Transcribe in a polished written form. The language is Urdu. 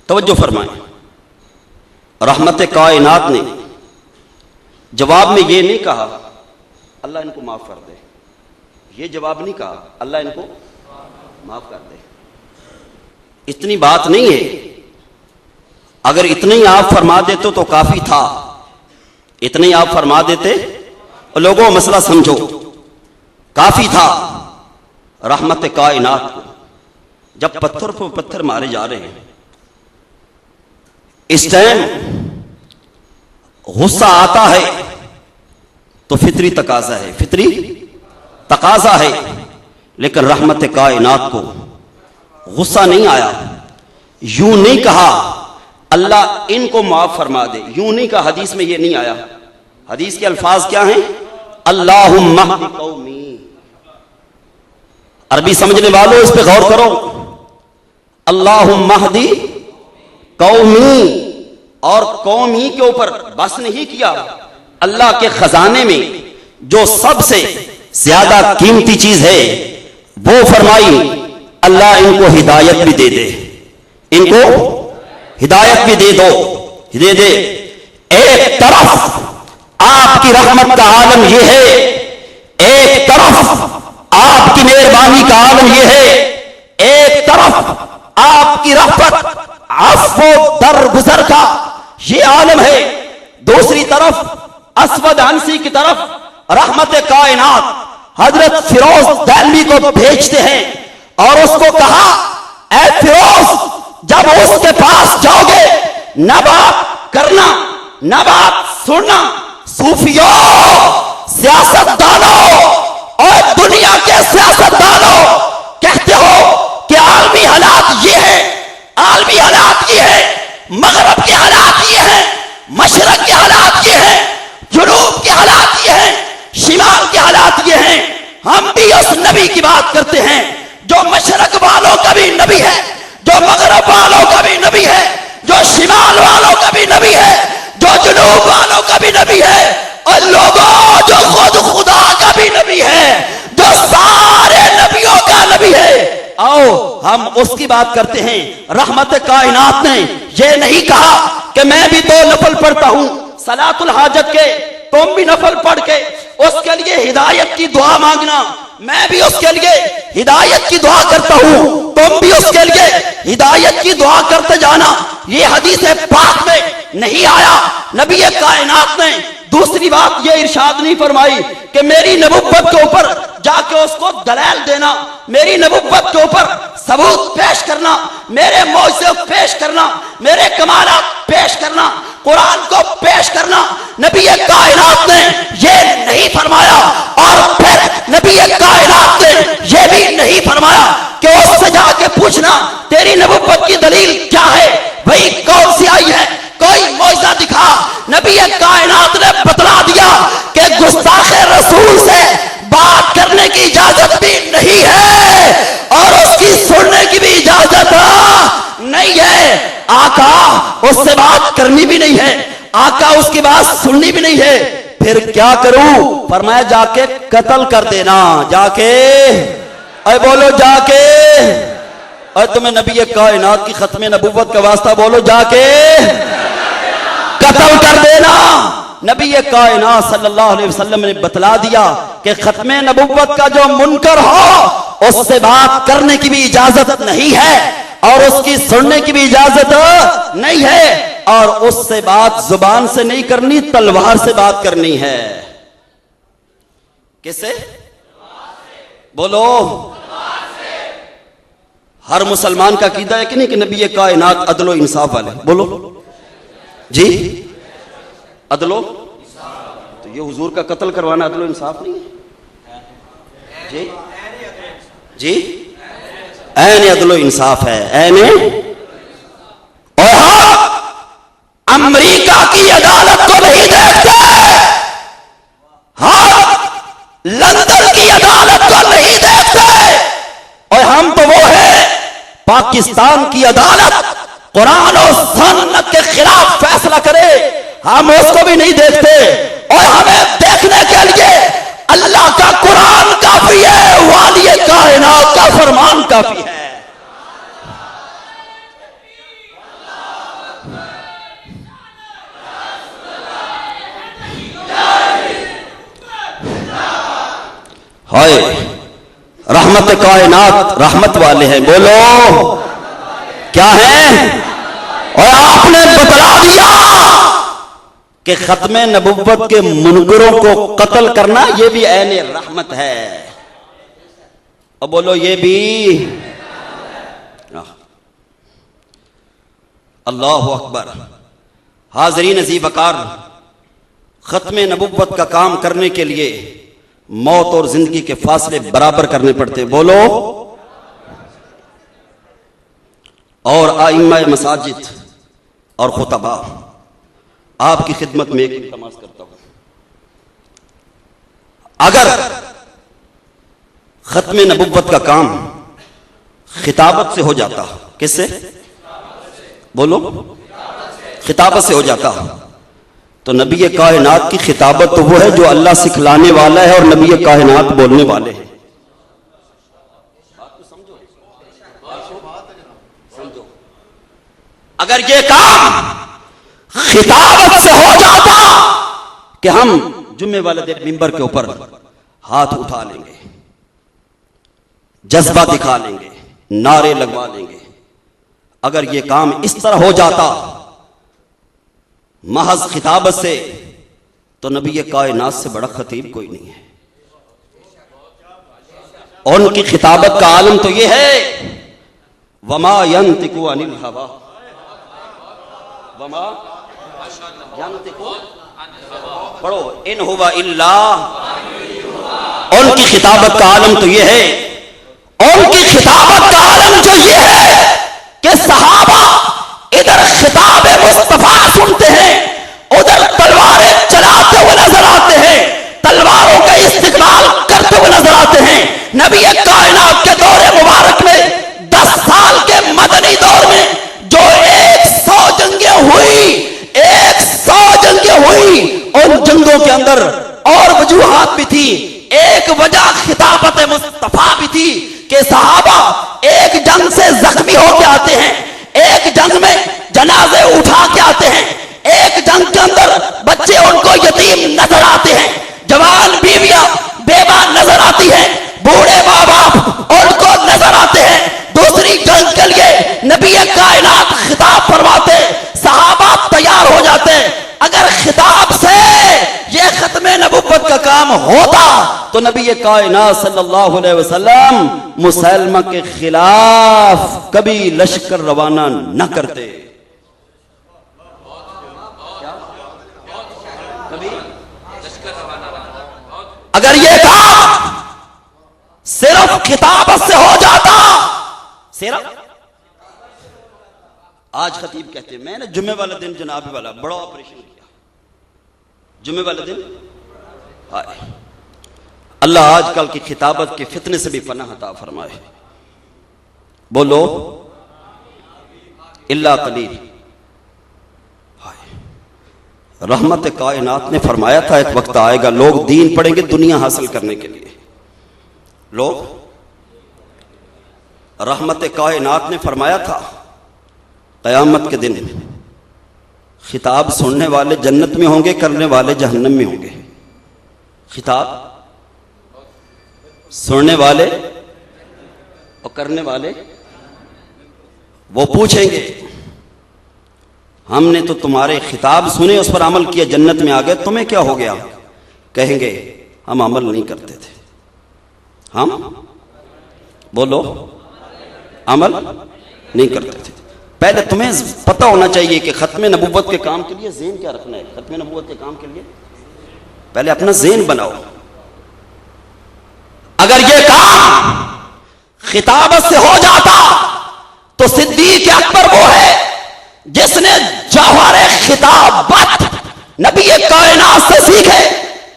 توجہ فرمائیں، رحمت کائنات نے جواب میں یہ نہیں کہا اللہ ان کو معاف کر دے، یہ جواب نہیں کہا اللہ ان کو معاف کر دے، اتنی بات نہیں ہے۔ اگر اتنے ہی آپ فرما دیتے تو کافی تھا، اتنے ہی آپ فرما دیتے لوگوں مسئلہ سمجھو، کافی تھا۔ رحمت کائنات کو جب پتھر پہ پتھر مارے جا رہے ہیں، اس ٹائم غصہ آتا ہے تو فطری تقاضا ہے، فطری تقاضا ہے، لیکن رحمت کائنات کو غصہ نہیں آیا، یوں نہیں کہا اللہ ان کو معاف فرما دے، یوں نہیں کہا، حدیث میں یہ نہیں آیا۔ حدیث کے الفاظ کیا ہیں؟ اللہم اہد قومی۔ عربی سمجھنے والوں اس پہ غور کرو، اللہم اہد قومی، اور قومی کے اوپر بس نہیں کیا، اللہ کے خزانے میں جو سب سے زیادہ قیمتی چیز ہے وہ فرمائی اللہ ان کو ہدایت بھی دے دے، ان کو ہدایت بھی دے دو، دے دے۔ ایک طرف آپ کی رحمت کا عالم یہ ہے، ایک طرف آپ کی مہربانی کا عالم یہ ہے، ایک طرف آپ کی رحمت عفو درگزر کا یہ عالم ہے، دوسری طرف اسود عنسی کی طرف رحمت کائنات حضرت فیروز دہلوی کو بھیجتے ہیں اور اس کو کہا اے فیروز جب اس کے پاس جاؤ گے نہ بات کرنا نہ بات سننا، صوفیوں، سیاست دانوں اور دنیا کے سیاست دانوں کہتے ہو کہ عالمی حالات یہ ہے، عالمی حالات یہ ہے، مغرب کے حالات یہ ہیں، مشرق کے حالات یہ ہیں، جنوب کے حالات یہ ہیں، شمال کے حالات یہ ہیں۔ ہم بھی اس نبی کی بات کرتے ہیں جو مشرق والوں کا بھی نبی ہے، جو مغرب والوں کا بھی نبی ہے، جو شمال والوں کا بھی نبی ہے، جو جنوب والوں کا بھی نبی ہے، اور لوگوں جو خود خدا کا بھی نبی ہے، جو سارے نبیوں کا نبی ہے۔ آؤ ہم اس کی بات کرتے ہیں۔ رحمت کائنات نے یہ نہیں کہا کہ میں بھی 2 نفل پڑھتا ہوں صلاۃ الحاجت کے، تم بھی نفل پڑھ کے اس کے لیے ہدایت کی دعا مانگنا، میں بھی اس کے لیے ہدایت کی دعا کرتا ہوں، تم بھی اس کے لیے ہدایت کی دعا کرتے جانا۔ یہ حدیث پاک میں نہیں آیا۔ نبی کائنات نے دوسری بات یہ ارشاد نہیں فرمائی کہ میری نبوت کے اوپر جا کے اس کو دلائل دینا، میری نبوت کے اوپر ثبوت پیش کرنا، میرے معجزے پیش کرنا، میرے کمالات پیش کرنا، قرآن کو پیش کرنا۔ نبی کائنات نے یہ نہیں فرمایا، اور پھر نبی کائنات نے یہ بھی نہیں فرمایا کہ اس سے جا کے پوچھنا تیری نبوت کی دلیل کیا ہے، وہی کون سی آئی ہے، کوئی معجزہ دکھا۔ نبی کائنات نے بتلا دیا کہ گستاخ رسول سے بات کرنے کی اجازت بھی نہیں ہے اور اس کی سننے کی بھی اجازت نہیں ہے۔ آقا اس سے بات کرنی بھی نہیں ہے، آقا اس کی بات سننی بھی نہیں ہے، پھر کیا کروں؟ فرمایا جا کے قتل کر دینا، جا کے، اے بولو جا کے، اے تمہیں نبی کائنات کی ختم نبوت کا واسطہ بولو جا کے قتل کر دینا۔ نبی کائنات صلی اللہ علیہ وسلم نے بتلا دیا کہ ختم نبوت کا جو منکر ہو اس سے بات کرنے کی بھی اجازت نہیں ہے اور اس کی سننے کی بھی اجازت نہیں ہے، اور اس سے بات زبان سے نہیں کرنی، تلوار سے بات کرنی ہے۔ کس سے؟ بولو۔ ہر مسلمان کا عقیدہ ہے کہ نہیں کہ نبی کائنات عدل و انصاف والے؟ بولو جی، عدل و، تو یہ حضور کا قتل کروانا عدل و انصاف نہیں ہے؟ جی جی، عین عدل و انصاف ہے، عین۔ اور ہم امریکہ کی عدالت کو نہیں دیکھتے، ہم لندن کی عدالت کو نہیں دیکھتے، اور ہم تو وہ ہیں پاکستان کی عدالت قرآن و سنت کے خلاف فیصلہ کرے، ہم اس کو بھی نہیں دیکھتے، اور ہمیں دیکھنے کے لیے اللہ کا قرآن کافی ہے، والی کائنات کا فرمان کافی ہے۔ ہائے رحمت کائنات رحمت والے ہیں، بولو کیا ہے؟ اور آپ نے بتلا دیا کہ ختم نبوت کے منکروں کو قتل کرنا یہ بھی عین رحمت ہے، اور بولو یہ بھی اللہ اکبر۔ حاضرین عزیز وقار، ختم نبوت کا کام کرنے کے لیے موت اور زندگی کے فاصلے برابر کرنے پڑتے، بولو۔ اور ائمہ مساجد اور خطباء، آپ کی خدمت میں ایک التماس کرتا ہوں، اگر ختم نبوت کا کام خطابت سے ہو جاتا، کس سے؟ بولو، خطابت سے ہو جاتا، تو نبی کائنات کی خطابت تو وہ ہے جو اللہ سکھلانے والا ہے اور نبی کائنات بولنے والے ہیں۔ اگر یہ کام خطابت سے ہو جاتا کہ ہم جمعے والے دن ممبر کے اوپر ہاتھ اٹھا لیں گے، جذبہ دکھا لیں گے، نعرے لگوا لیں گے، اگر یہ کام اس طرح ہو جاتا محض خطابت سے، تو نبی کائنات سے بڑا خطیب کوئی نہیں ہے۔ اور ان کی خطابت کا عالم تو یہ ہے، وما ينطق عن الهوى، وما ينطق پڑھو ان هو الا، ان کی خطابت کا عالم تو یہ ہے، ان کی خطابت کا عالم جو یہ ہے کہ صحابہ ادھر خطاب مصطفیٰ سنتے ہیں، ادھر تلواریں چلاتے ہوئے نظر آتے ہیں، تلواروں کا استقبال کرتے ہوئے نظر آتے ہیں۔ نبی کائنات کے دور مبارک میں 10 سال کے مدنی دور میں جو 100 جنگیں ہوئی، ان جنگوں کے اندر اور وجوہات بھی تھی، ایک وجہ خطابت مصطفیٰ بھی تھی کہ صحابہ ایک جنگ سے زخمی ہو کے آتے ہیں، ایک جنگ میں جنازے اٹھا کے آتے ہیں، ایک جنگ کے اندر بچے ان کو یتیم نظر آتے ہیں، جوان بیویاں بیوہ نظر آتی ہیں، بوڑھے ماں باپ ان کو نظر آتے ہیں۔ دوسری جنگ کے لیے نبی کائنات خطاب فرماتے، صحابہ تیار ہو جاتے۔ اگر خطاب سے یہ ختم نبوت کا کام ہوتا تو نبی کائنات صلی اللہ علیہ وسلم مسلمہ کے خلاف کبھی لشکر روانہ نہ کرتے۔ اگر یہ کام صرف خطابت سے ہو جاتا، صرف آج خطیب کہتے ہیں میں نے جمعے والے دن جناب والا بڑا آپریشن کیا، جمعے والے دن اللہ آج کل کی خطابت کے فتنے سے بھی پناہ عطا فرمائے، بولو اللہ قلیل۔ رحمت کائنات نے فرمایا تھا ایک وقت آئے گا لوگ دین پڑھیں گے دنیا حاصل کرنے کے لیے، لوگ رحمت کائنات نے فرمایا تھا قیامت کے دن خطاب سننے والے جنت میں ہوں گے، کرنے والے جہنم میں ہوں گے۔ خطاب سننے والے اور کرنے والے وہ پوچھیں گے ہم نے تو تمہارے خطاب سنے، اس پر عمل کیا، جنت میں آ گئے، تمہیں کیا ہو گیا؟ کہیں گے ہم عمل نہیں کرتے تھے، ہم بولو عمل نہیں کرتے تھے۔ پہلے تمہیں پتہ ہونا چاہیے کہ ختم نبوت کے کام کے لیے ذہن کیا رکھنا ہے۔ ختم نبوت کے کام کے لیے پہلے اپنا ذہن بناؤ۔ اگر یہ کام خطابت سے ہو جاتا تو صدیق اکبر وہ ہے جس نے جوہر خطابت نبی کائنات سے سیکھے،